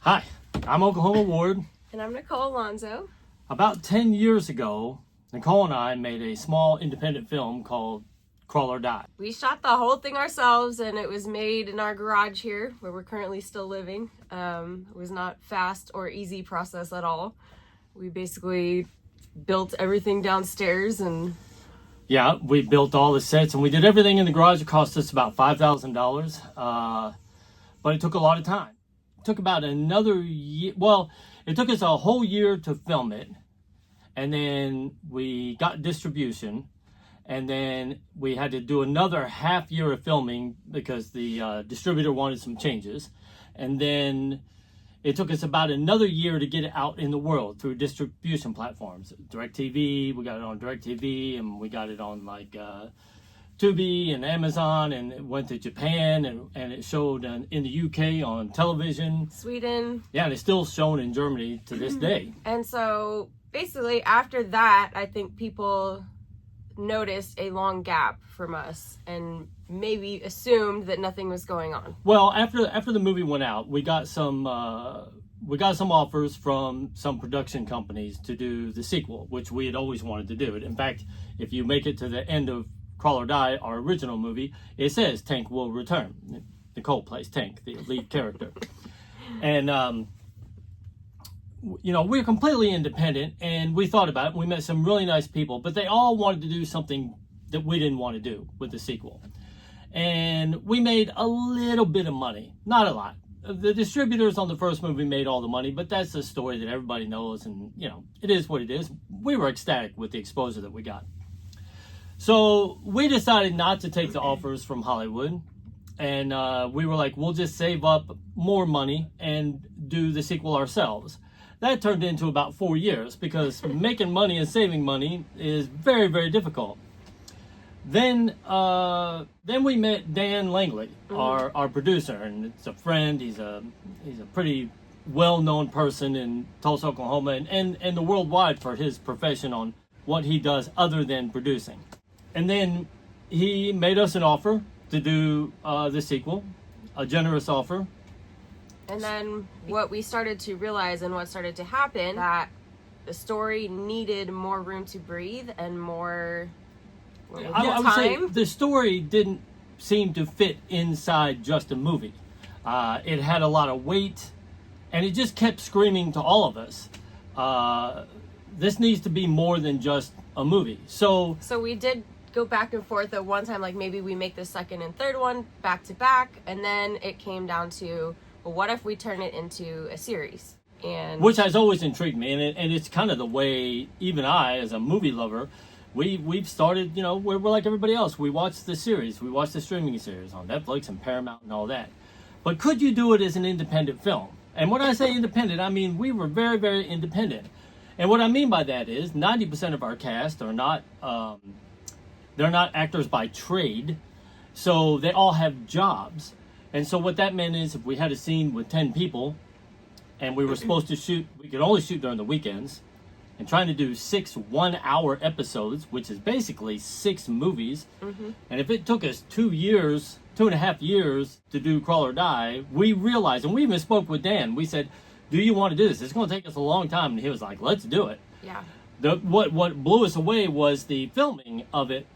Hi, I'm Oklahoma Ward. And I'm Nicole Alonso. About 10 years ago, Nicole and I made a small independent film called Crawl or Die. We shot the whole thing ourselves, and it was made in our garage here, where we're currently still living. It was not fast or easy process at all. We basically built everything downstairs and... Yeah, we built all the sets and we did everything in the garage. It cost us about $5,000, but it took a lot of time. It took about another year. Well, it took us a whole year to film it, and then we got distribution, and then we had to do another half year of filming because the distributor wanted some changes, and then it took us about another year to get it out in the world through distribution platforms. DirecTV, we got it on DirecTV, and we got it on like Tubi and Amazon, and it went to Japan, and it showed in the UK on television. Sweden. Yeah, and it's still shown in Germany to this day. And so basically after that, I think people noticed a long gap from us and maybe assumed that nothing was going on. Well, after the movie went out, we got some offers from some production companies to do the sequel, which we had always wanted to do. In fact, if you make it to the end of Crawl or Die, our original movie, it says Tank will return. Nicole plays Tank, the lead character. And we're completely independent, and we thought about it. We met some really nice people, but they all wanted to do something that we didn't want to do with the sequel. And we made a little bit of money, not a lot. The distributors on the first movie made all the money, but that's a story that everybody knows, and it is what it is. We were ecstatic with the exposure that we got. So we decided not to take the offers from Hollywood, and we were like, we'll just save up more money and do the sequel ourselves. That turned into about 4 years because making money and saving money is very, very difficult. Then we met Dan Langley, our producer, and it's a friend. He's a pretty well-known person in Tulsa, Oklahoma, and the worldwide for his profession on what he does other than producing. And then he made us an offer to do the sequel, a generous offer. And then what we started to realize and what started to happen, that the story needed more room to breathe and more I would say the story didn't seem to fit inside just a movie. It had a lot of weight, and it just kept screaming to all of us, this needs to be more than just a movie. So we did go back and forth at one time, like maybe we make the second and third one back to back, and then it came down to, well, what if we turn it into a series? And which has always intrigued me, and it's kind of the way even I, as a movie lover, we've started, we're like everybody else. We watch the series, we watch the streaming series on Netflix and Paramount and all that. But could you do it as an independent film? And when I say independent, I mean we were very, very independent. And what I mean by that is 90% of our cast are not, they're not actors by trade, so they all have jobs. And so what that meant is if we had a scene with 10 people and we were supposed to shoot, we could only shoot during the weekends, and trying to do 6 one-hour episodes, which is basically 6 movies. And if it took us 2.5 years to do Crawl or Die, we realized, and we even spoke with Dan, we said, do you want to do this? It's going to take us a long time. And he was like, let's do it. Yeah. What blew us away was the filming of it,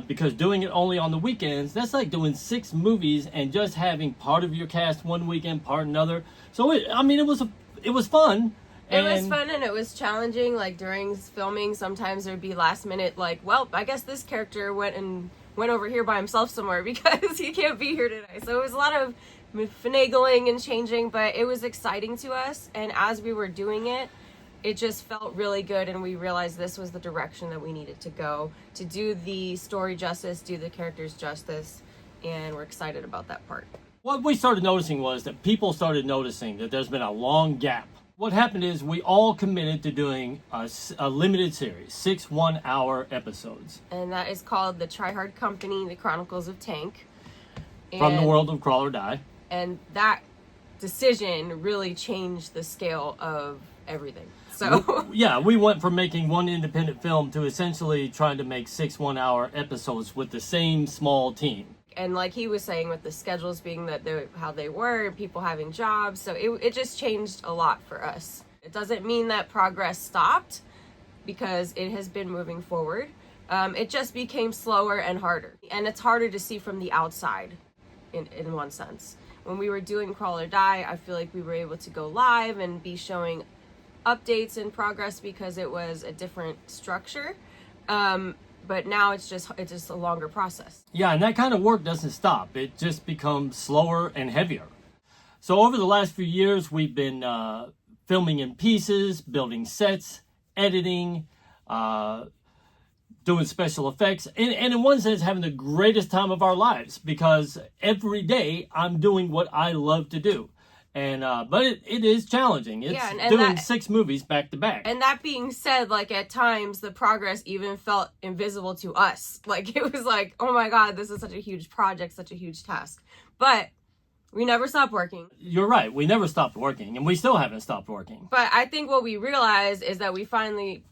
because doing it only on the weekends, that's like doing 6 movies and just having part of your cast one weekend, part another. So it was fun. It was fun, and it was challenging. Like during filming, sometimes there'd be last minute, like, well, I guess this character went over here by himself somewhere because he can't be here today. So it was a lot of finagling and changing, but it was exciting to us. And as we were doing it, it just felt really good, and we realized this was the direction that we needed to go to do the story justice, do the characters justice, and we're excited about that part. What we started noticing was that people started noticing that there's been a long gap. What happened is we all committed to doing a limited series, 6 one-hour episodes. And that is called the TRYHARD Company, the Chronicles of TANK. From the world of Crawl or Die. And that decision really changed the scale of everything. So yeah, we went from making one independent film to essentially trying to make 6 one-hour episodes with the same small team. And like he was saying, with the schedules being how they were, people having jobs, so it just changed a lot for us. It doesn't mean that progress stopped, because it has been moving forward. It just became slower and harder. And it's harder to see from the outside, in one sense. When we were doing Crawl or Die, I feel like we were able to go live and be showing updates and progress because it was a different structure. But now it's just a longer process. Yeah, and that kind of work doesn't stop. It just becomes slower and heavier. So over the last few years, we've been filming in pieces, building sets, editing, doing special effects, and in one sense having the greatest time of our lives, because every day I'm doing what I love to do. And but it is challenging. It's doing 6 movies back to back. And that being said, like at times the progress even felt invisible to us. Like it was like, oh my God, this is such a huge project, such a huge task. But we never stopped working. You're right. We never stopped working, and we still haven't stopped working. But I think what we realized is that we finally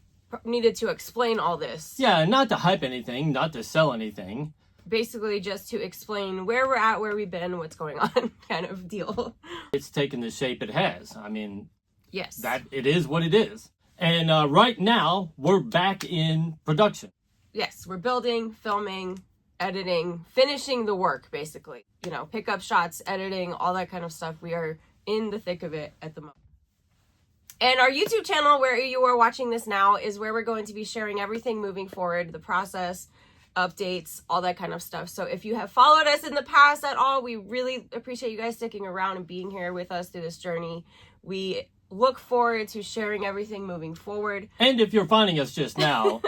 needed to explain all this. Yeah, and not to hype anything, not to sell anything. Basically just to explain where we're at, where we've been, what's going on, kind of deal. It's taken the shape it has. I mean, yes, that it is what it is. And right now, we're back in production. Yes, we're building, filming, editing, finishing the work, basically. You know, pickup shots, editing, all that kind of stuff. We are in the thick of it at the moment. And our YouTube channel, where you are watching this now, is where we're going to be sharing everything moving forward, the process, updates, all that kind of stuff. So if you have followed us in the past at all, we really appreciate you guys sticking around and being here with us through this journey. We look forward to sharing everything moving forward. And if you're finding us just now,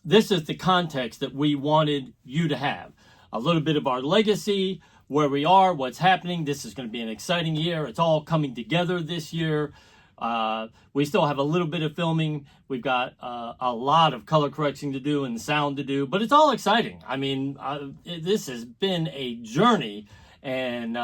this is the context that we wanted you to have. A little bit of our legacy, where we are, what's happening. This is going to be an exciting year. It's all coming together this year. We still have a little bit of filming. We've got a lot of color correction to do and sound to do, but it's all exciting. I mean, this has been a journey, and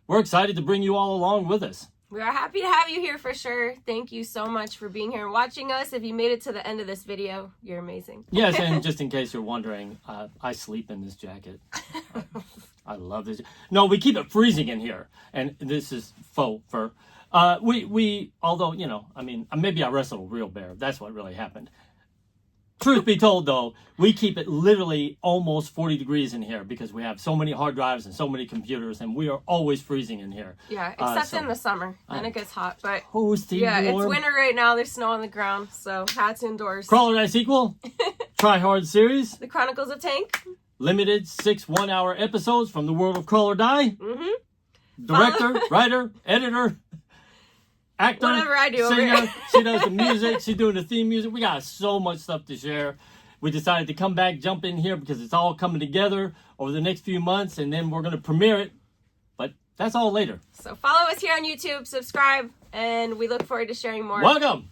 we're excited to bring you all along with us. We are happy to have you here for sure. Thank you so much for being here and watching us. If you made it to the end of this video, you're amazing. Yes, and just in case you're wondering, I sleep in this jacket. I love this. No, we keep it freezing in here, and this is faux fur. Although, you know, I mean, maybe I wrestled a real bear. That's what really happened. Truth be told, though, we keep it literally almost 40 degrees in here because we have so many hard drives and so many computers, and we are always freezing in here. Yeah, except in the summer. Then it gets hot. But toasty yeah, warm. It's winter right now. There's snow on the ground, so hats indoors. Crawl or Die sequel, TRYHARD series. The Chronicles of Tank. Limited 6 one-hour episodes from the world of Crawl or Die. Mm-hmm. Director, writer, editor, actor, whatever I do singer. over here. She does the music. She's doing the theme music. We got so much stuff to share. We decided to come back, jump in here because it's all coming together over the next few months, and then we're going to premiere it. But that's all later. So follow us here on YouTube, subscribe, and we look forward to sharing more. Welcome.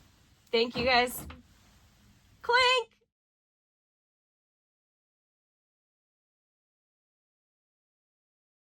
Thank you guys.